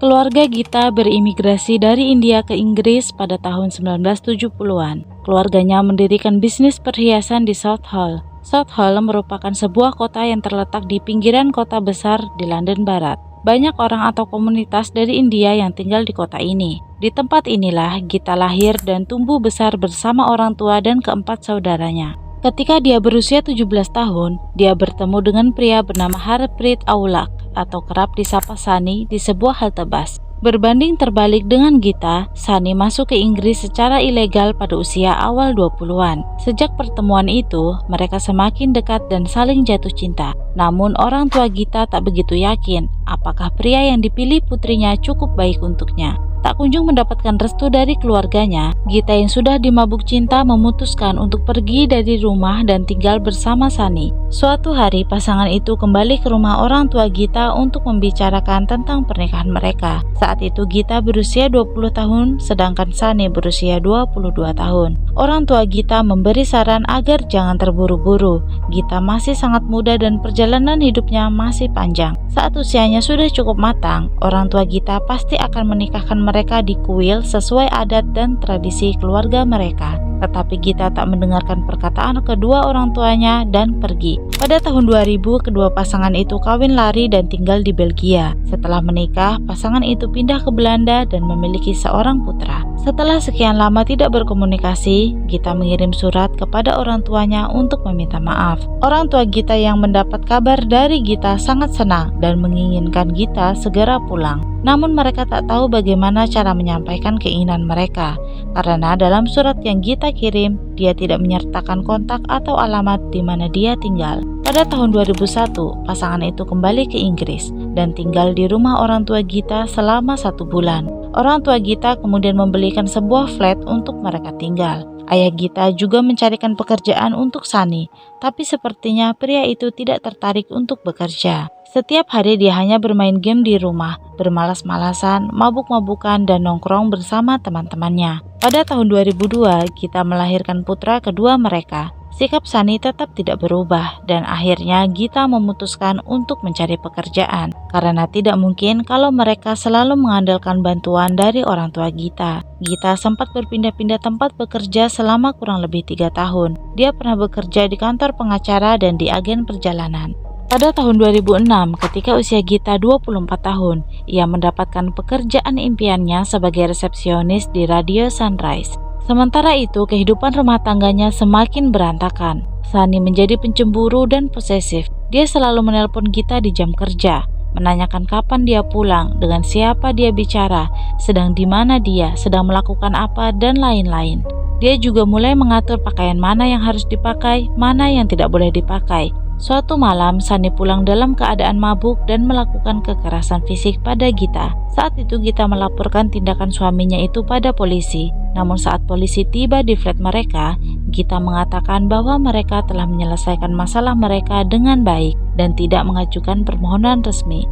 Keluarga Gita berimigrasi dari India ke Inggris pada tahun 1970-an. Keluarganya mendirikan bisnis perhiasan di Southall. Southall merupakan sebuah kota yang terletak di pinggiran kota besar di London Barat. Banyak orang atau komunitas dari India yang tinggal di kota ini. Di tempat inilah Gita lahir dan tumbuh besar bersama orang tua dan keempat saudaranya. Ketika dia berusia 17 tahun, dia bertemu dengan pria bernama Harpreet Aulak atau kerap disapa Sunny di sebuah halte bus. Berbanding terbalik dengan Gita, Sunny masuk ke Inggris secara ilegal pada usia awal 20-an. Sejak pertemuan itu, mereka semakin dekat dan saling jatuh cinta. Namun orang tua Gita tak begitu yakin apakah pria yang dipilih putrinya cukup baik untuknya. Tak kunjung mendapatkan restu dari keluarganya, Gita yang sudah dimabuk cinta memutuskan untuk pergi dari rumah dan tinggal bersama Sunny. Suatu hari pasangan itu kembali ke rumah orang tua Gita untuk membicarakan tentang pernikahan mereka. Saat itu Gita berusia 20 tahun sedangkan Sunny berusia 22 tahun. Orang tua Gita memberi saran agar jangan terburu-buru. Gita masih sangat muda dan perjalanan hidupnya masih panjang. Saat usianya sudah cukup matang, orang tua Gita pasti akan menikahkan mereka di kuil sesuai adat dan tradisi keluarga mereka. Tetapi Gita tak mendengarkan perkataan kedua orang tuanya dan pergi. Pada tahun 2000, kedua pasangan itu kawin lari dan tinggal di Belgia. Setelah menikah, pasangan itu pindah ke Belanda dan memiliki seorang putra. Setelah sekian lama tidak berkomunikasi, Gita mengirim surat kepada orang tuanya untuk meminta maaf. Orang tua Gita yang mendapat kabar dari Gita sangat senang dan menginginkan Gita segera pulang. Namun mereka tak tahu bagaimana cara menyampaikan keinginan mereka, karena dalam surat yang Gita kirim, dia tidak menyertakan kontak atau alamat di mana dia tinggal. Pada tahun 2001, pasangan itu kembali ke Inggris dan tinggal di rumah orang tua Gita selama 1 bulan. Orang tua Gita kemudian membelikan sebuah flat untuk mereka tinggal. Ayah Gita juga mencarikan pekerjaan untuk Sunny, tapi sepertinya pria itu tidak tertarik untuk bekerja. Setiap hari dia hanya bermain game di rumah, bermalas-malasan, mabuk-mabukan, dan nongkrong bersama teman-temannya. Pada tahun 2002, Gita melahirkan putra kedua mereka. Sikap Sunny tetap tidak berubah dan akhirnya Gita memutuskan untuk mencari pekerjaan karena tidak mungkin kalau mereka selalu mengandalkan bantuan dari orang tua Gita. Gita sempat berpindah-pindah tempat bekerja selama kurang lebih 3 tahun. Dia pernah bekerja di kantor pengacara dan di agen perjalanan. Pada tahun 2006, ketika usia Gita 24 tahun, ia mendapatkan pekerjaan impiannya sebagai resepsionis di Radio Sunrise. Sementara itu, kehidupan rumah tangganya semakin berantakan. Sunny menjadi pencemburu dan posesif. Dia selalu menelpon Gita di jam kerja, menanyakan kapan dia pulang, dengan siapa dia bicara, sedang di mana dia, sedang melakukan apa, dan lain-lain. Dia juga mulai mengatur pakaian mana yang harus dipakai, mana yang tidak boleh dipakai. Suatu malam, Sunny pulang dalam keadaan mabuk dan melakukan kekerasan fisik pada Gita. Saat itu Gita melaporkan tindakan suaminya itu pada polisi. Namun saat polisi tiba di flat mereka, Gita mengatakan bahwa mereka telah menyelesaikan masalah mereka dengan baik dan tidak mengajukan permohonan resmi.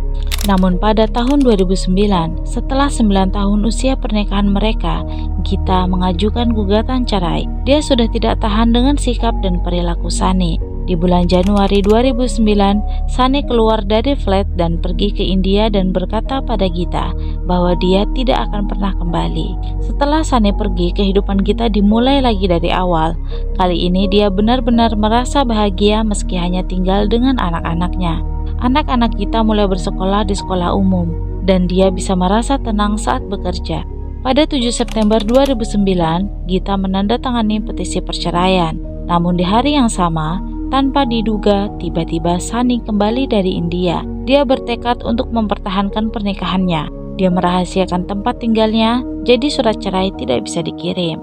Namun pada tahun 2009, setelah 9 tahun usia pernikahan mereka, Gita mengajukan gugatan cerai. Dia sudah tidak tahan dengan sikap dan perilaku Sunny. Di bulan Januari 2009, Sunny keluar dari flat dan pergi ke India dan berkata pada Gita bahwa dia tidak akan pernah kembali. Setelah Sunny pergi, kehidupan Gita dimulai lagi dari awal. Kali ini dia benar-benar merasa bahagia meski hanya tinggal dengan anak-anaknya. Anak-anak Gita mulai bersekolah di sekolah umum dan dia bisa merasa tenang saat bekerja. Pada 7 September 2009, Gita menandatangani petisi perceraian. Namun di hari yang sama, tanpa diduga, tiba-tiba Sunny kembali dari India. Dia bertekad untuk mempertahankan pernikahannya. Dia merahasiakan tempat tinggalnya, jadi surat cerai tidak bisa dikirim.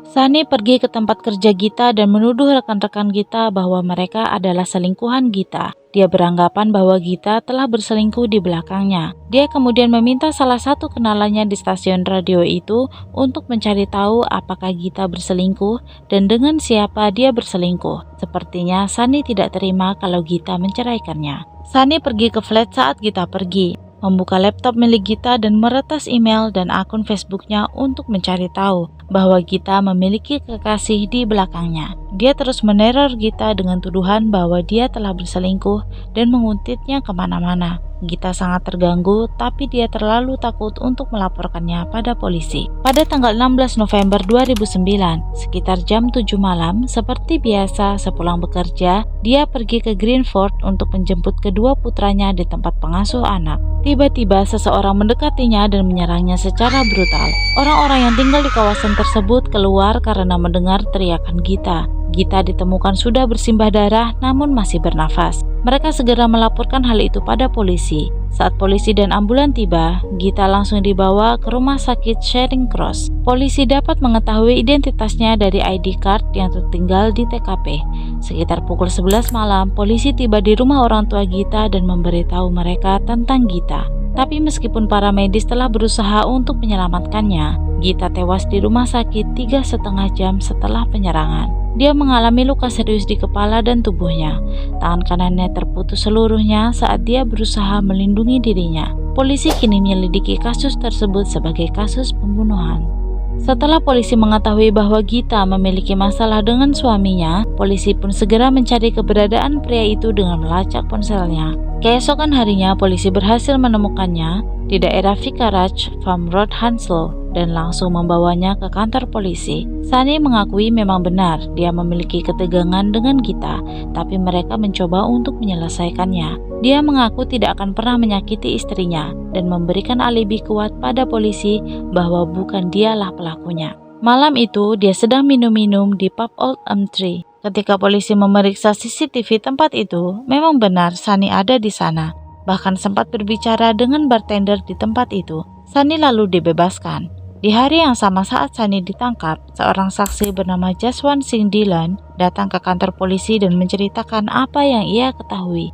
Sunny pergi ke tempat kerja Gita dan menuduh rekan-rekan Gita bahwa mereka adalah selingkuhan Gita. Dia beranggapan bahwa Gita telah berselingkuh di belakangnya. Dia kemudian meminta salah satu kenalannya di stasiun radio itu untuk mencari tahu apakah Gita berselingkuh dan dengan siapa dia berselingkuh. Sepertinya Sunny tidak terima kalau Gita menceraikannya. Sunny pergi ke flat saat Gita pergi, membuka laptop milik Gita dan meretas email dan akun Facebooknya untuk mencari tahu bahwa Gita memiliki kekasih di belakangnya. Dia terus meneror Gita dengan tuduhan bahwa dia telah berselingkuh dan menguntitnya kemana-mana. Gita sangat terganggu, tapi dia terlalu takut untuk melaporkannya pada polisi. Pada tanggal 16 November 2009, sekitar jam 7 malam, seperti biasa sepulang bekerja, dia pergi ke Greenford untuk menjemput kedua putranya di tempat pengasuh anak. Tiba-tiba seseorang mendekatinya dan menyerangnya secara brutal. Orang-orang yang tinggal di kawasan tersebut keluar karena mendengar teriakan Gita. Gita ditemukan sudah bersimbah darah namun masih bernafas. Mereka segera melaporkan hal itu pada polisi. Saat polisi dan ambulan tiba, Gita langsung dibawa ke rumah sakit Charing Cross. Polisi dapat mengetahui identitasnya dari ID card yang tertinggal di TKP. Sekitar pukul 11 malam, polisi tiba di rumah orang tua Gita dan memberitahu mereka tentang Gita. Tapi meskipun para medis telah berusaha untuk menyelamatkannya, Gita tewas di rumah sakit 3,5 jam setelah penyerangan. Dia mengalami luka serius di kepala dan tubuhnya. Tangan kanannya terputus seluruhnya saat dia berusaha melindungi dirinya. Polisi kini menyelidiki kasus tersebut sebagai kasus pembunuhan. Setelah polisi mengetahui bahwa Gita memiliki masalah dengan suaminya, polisi pun segera mencari keberadaan pria itu dengan melacak ponselnya. Keesokan harinya, polisi berhasil menemukannya di daerah Vicarage Farm Road, Hounslow, dan langsung membawanya ke kantor polisi. Sunny mengakui memang benar dia memiliki ketegangan dengan Gita, tapi mereka mencoba untuk menyelesaikannya. Dia mengaku tidak akan pernah menyakiti istrinya dan memberikan alibi kuat pada polisi bahwa bukan dialah pelakunya. Malam itu dia sedang minum-minum di pub Old Elm Tree. Ketika polisi memeriksa CCTV tempat itu, memang benar Sunny ada di sana. Bahkan sempat berbicara dengan bartender di tempat itu. Sunny lalu dibebaskan. Di hari yang sama saat Sunny ditangkap, seorang saksi bernama Jaswant Singh Dhillon datang ke kantor polisi dan menceritakan apa yang ia ketahui.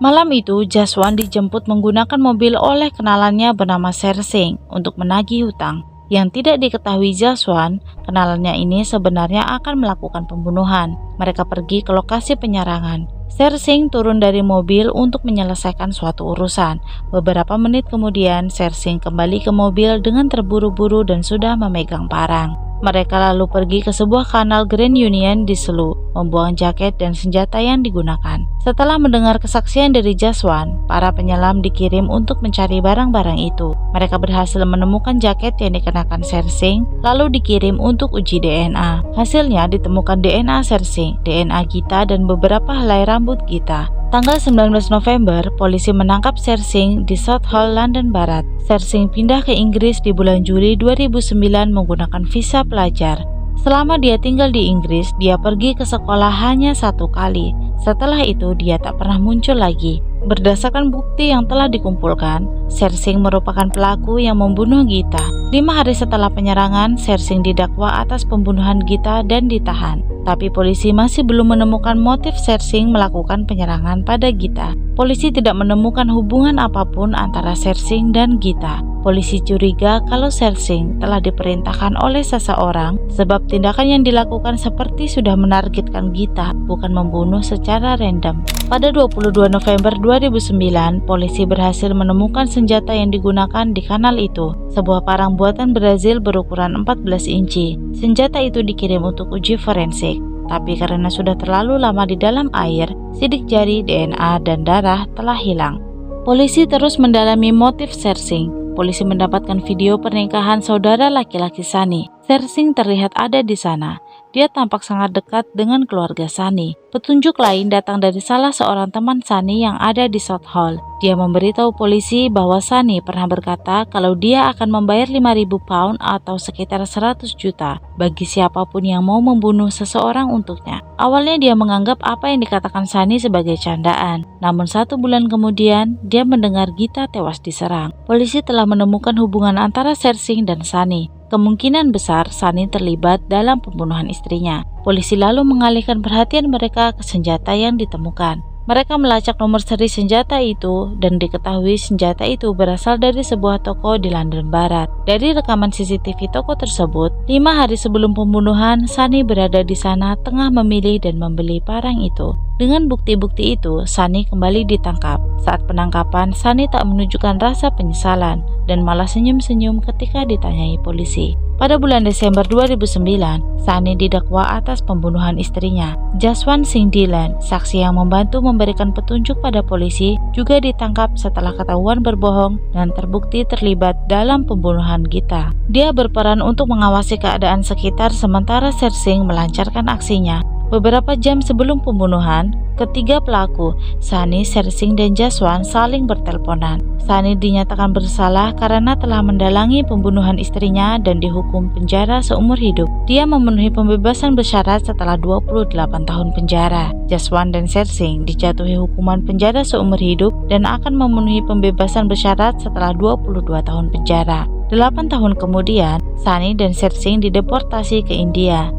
Malam itu, Jaswant dijemput menggunakan mobil oleh kenalannya bernama Sher Singh untuk menagih hutang. Yang tidak diketahui Jaswant, kenalannya ini sebenarnya akan melakukan pembunuhan. Mereka pergi ke lokasi penyerangan. Sher Singh turun dari mobil untuk menyelesaikan suatu urusan. Beberapa menit kemudian, Sher Singh kembali ke mobil dengan terburu-buru dan sudah memegang parang. Mereka lalu pergi ke sebuah kanal Grand Union di Slough, membuang jaket dan senjata yang digunakan. Setelah mendengar kesaksian dari Jaswant, para penyelam dikirim untuk mencari barang-barang itu. Mereka berhasil menemukan jaket yang dikenakan Sher Singh, lalu dikirim untuk uji DNA. Hasilnya ditemukan DNA Sher Singh, DNA Gita, dan beberapa helai rambut Gita. Tanggal 19 November, polisi menangkap Sher Singh di Southall, London Barat. Sher Singh pindah ke Inggris di bulan Juli 2009 menggunakan visa pelajar. Selama dia tinggal di Inggris, dia pergi ke sekolah hanya 1 kali. Setelah itu, dia tak pernah muncul lagi. Berdasarkan bukti yang telah dikumpulkan, Sher Singh merupakan pelaku yang membunuh Gita. 5 hari setelah penyerangan, Sher Singh didakwa atas pembunuhan Gita dan ditahan. Tapi polisi masih belum menemukan motif Sher Singh melakukan penyerangan pada Gita. Polisi tidak menemukan hubungan apapun antara Sher Singh dan Gita. Polisi curiga kalau Sher Singh telah diperintahkan oleh seseorang sebab tindakan yang dilakukan seperti sudah menargetkan Gita, bukan membunuh secara random. Pada 22 November 2009, polisi berhasil menemukan senjata yang digunakan di kanal itu, sebuah parang buatan Brazil berukuran 14 inci. Senjata itu dikirim untuk uji forensik, tapi karena sudah terlalu lama di dalam air, sidik jari, DNA, dan darah telah hilang. Polisi terus mendalami motif Sher Singh. Polisi mendapatkan video pernikahan saudara laki-laki Sunny. Sher Singh terlihat ada di sana. Dia tampak sangat dekat dengan keluarga Sunny. Petunjuk lain datang dari salah seorang teman Sunny yang ada di Southall. Dia memberitahu polisi bahwa Sunny pernah berkata kalau dia akan membayar 5.000 pound atau sekitar 100 juta bagi siapapun yang mau membunuh seseorang untuknya. Awalnya dia menganggap apa yang dikatakan Sunny sebagai candaan. Namun 1 bulan kemudian, dia mendengar Gita tewas diserang. Polisi telah menemukan hubungan antara Sher Singh dan Sunny. Kemungkinan besar Sunny terlibat dalam pembunuhan istrinya. Polisi lalu mengalihkan perhatian mereka ke senjata yang ditemukan. Mereka melacak nomor seri senjata itu dan diketahui senjata itu berasal dari sebuah toko di London Barat. Dari rekaman CCTV toko tersebut, 5 hari sebelum pembunuhan, Sunny berada di sana tengah memilih dan membeli parang itu. Dengan bukti-bukti itu, Sunny kembali ditangkap. Saat penangkapan, Sunny tak menunjukkan rasa penyesalan dan malah senyum-senyum ketika ditanyai polisi. Pada bulan Desember 2009, Sunny didakwa atas pembunuhan istrinya. Jaswant Singh Dhillon, saksi yang membantu memberikan petunjuk pada polisi, juga ditangkap setelah ketahuan berbohong dan terbukti terlibat dalam pembunuhan Gita. Dia berperan untuk mengawasi keadaan sekitar sementara Sher Singh melancarkan aksinya. Beberapa jam sebelum pembunuhan, ketiga pelaku, Sunny, Sher Singh, dan Jaswant saling berteleponan. Sunny dinyatakan bersalah karena telah mendalangi pembunuhan istrinya dan dihukum penjara seumur hidup. Dia memenuhi pembebasan bersyarat setelah 28 tahun penjara. Jaswant dan Sher Singh dijatuhi hukuman penjara seumur hidup dan akan memenuhi pembebasan bersyarat setelah 22 tahun penjara. 8 tahun kemudian, Sunny dan Sher Singh dideportasi ke India.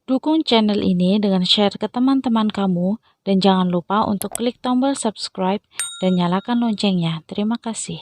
Dukung channel ini dengan share ke teman-teman kamu dan jangan lupa untuk klik tombol subscribe dan nyalakan loncengnya. Terima kasih.